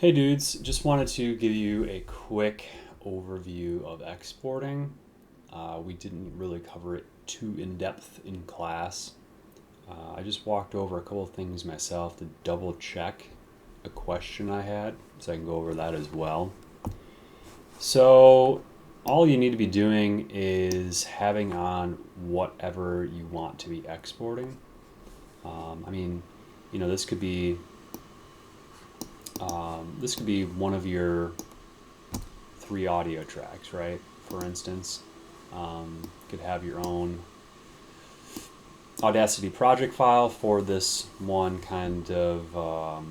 Hey dudes, just wanted to give you a quick overview of exporting. We didn't really cover it too in depth in class. I just walked over a couple of things myself to double check a question I had, so I can go over that as well. So, all you need to be doing is having on whatever you want to be exporting. I mean, this could be one of your three audio tracks, right? For instance, you could have your own Audacity project file for this one kind of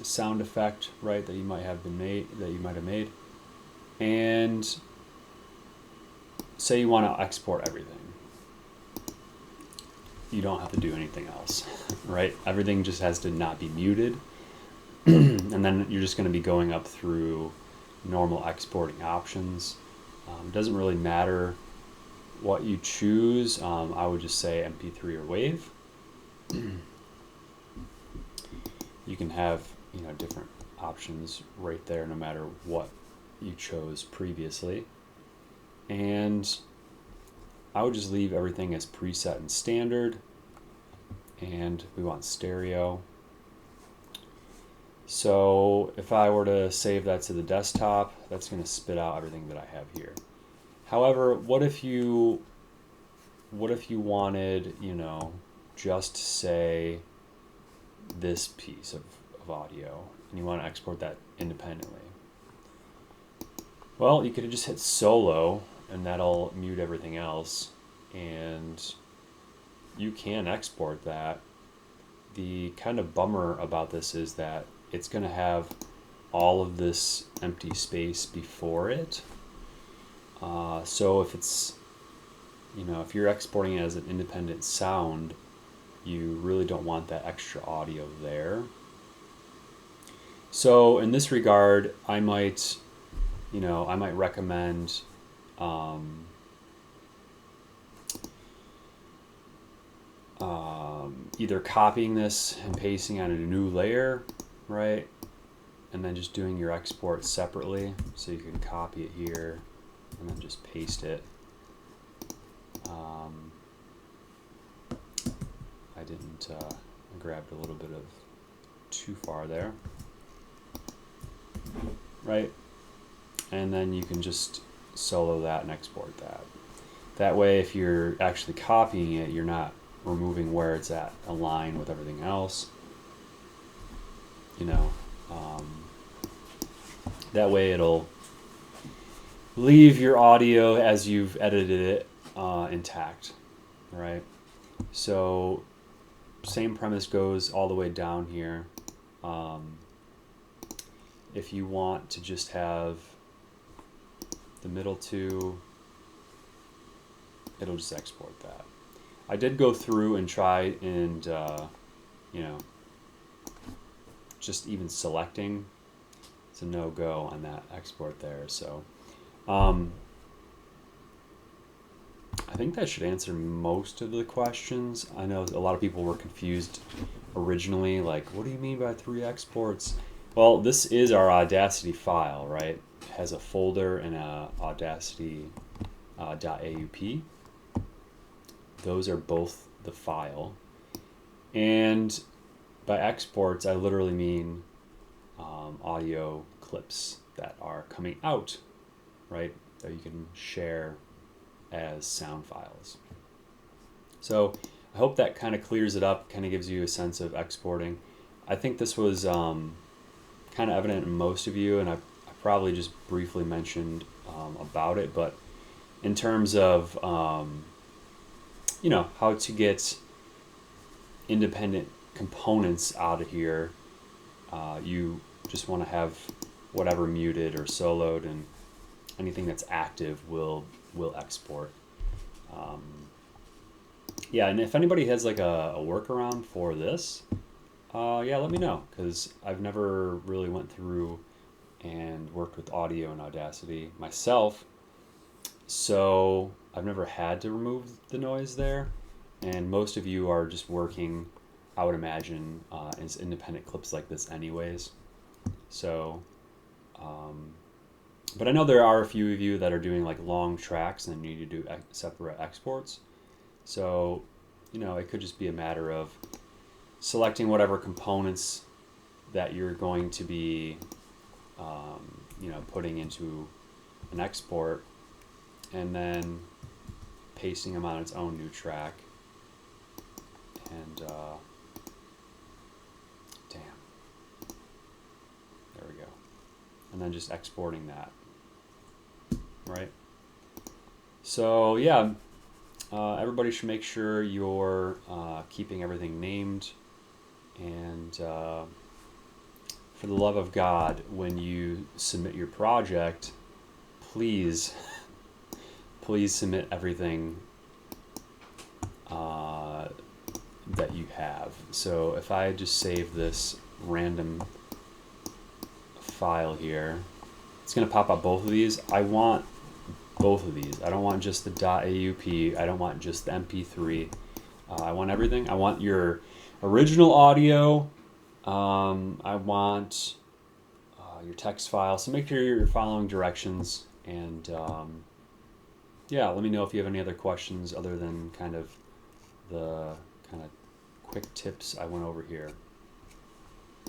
sound effect, right? That you might have made, and say you want to export everything. You don't have to do anything else, right? Everything just has to not be muted. And then you're just going to be going up through normal exporting options. It doesn't really matter what you choose. I would just say MP3 or WAV. You can have different options right there no matter what you chose previously. And I would just leave everything as preset and standard. And we want stereo. So if I were to save that to the desktop, that's going to spit out everything that I have here. However, what if you wanted, just say this piece of audio and you want to export that independently? Well, you could just hit solo and that'll mute everything else, and you can export that. The kind of bummer about this is that it's going to have all of this empty space before it. So if it's, if you're exporting it as an independent sound, you really don't want that extra audio there. So in this regard, I might recommend either copying this and pasting on a new layer, right? And then just doing your export separately. So you can copy it here and then just paste it. I grabbed a little bit of too far there, right? And then you can just solo that and export that. That way, if you're actually copying it, you're not removing where it's at aligned with everything else. That way it'll leave your audio as you've edited it intact, right? So same premise goes all the way down here. If you want to just have the middle two, it'll just export that. I did go through and try and just even selecting, it's a no-go on that export there. So I think that should answer most of the questions. I know a lot of people were confused originally, like, what do you mean by 3 exports? Well, this is our Audacity file, right? It has a folder and a Audacity .aup. Those are both the file. And by exports, I literally mean audio clips that are coming out, right? That you can share as sound files. So I hope that kind of clears it up, kind of gives you a sense of exporting. I think this was kind of evident in most of you, and I probably just briefly mentioned about it, but in terms of how to get independent components out of here, you just want to have whatever muted or soloed, and anything that's active will export. Yeah, and if anybody has like a workaround for this, yeah, let me know, because I've never really went through and worked with audio in Audacity myself, so I've never had to remove the noise there, and most of you are just working I would imagine, as independent clips like this anyways. So, but I know there are a few of you that are doing like long tracks and need to do separate exports. So, it could just be a matter of selecting whatever components that you're going to be, putting into an export, and then pasting them on its own new track. And damn, there we go. And then just exporting that, right? So yeah, everybody should make sure you're keeping everything named. And for the love of God, when you submit your project, please submit everything that you have. So if I just save this random file here, it's going to pop up both of these. I want both of these. I don't want just the .aup. I don't want just the MP3. I want everything. I want your original audio. I want your text file. So make sure you're following directions. And yeah, let me know if you have any other questions other than kind of the quick tips I went over here.